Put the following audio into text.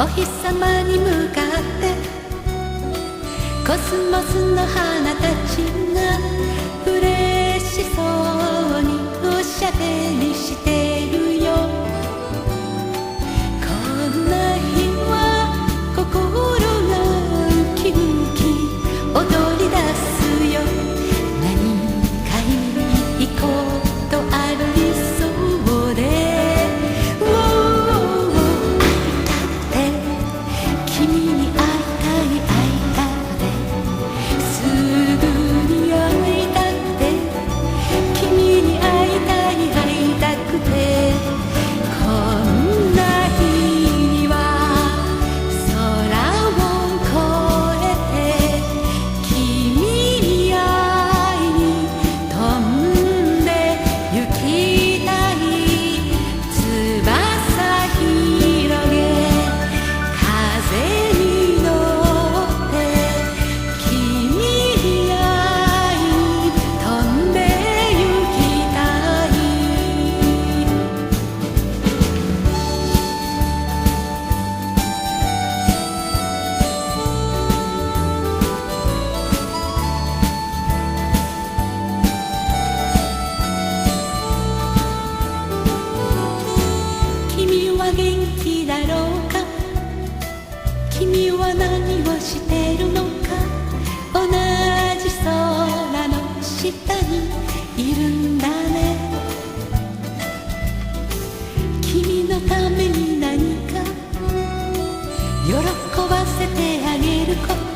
お日様に向かってコスモスの花たちが嬉しそうにおしゃべりしてるよ。こんな日は心がウキウキ踊り出すよ。何かいいことありそうで君に会いたい会いたくてすぐに会いたくて君に会いたい会いたくてこんな日には空を越えて君に会いに飛んで行きたい。翼広げ風に乗って君に会いに飛んで行きたい。君は元気だろうか。君は何をしてるのか。同じ空の下にいるんだね。君のために何か喜ばせてあげること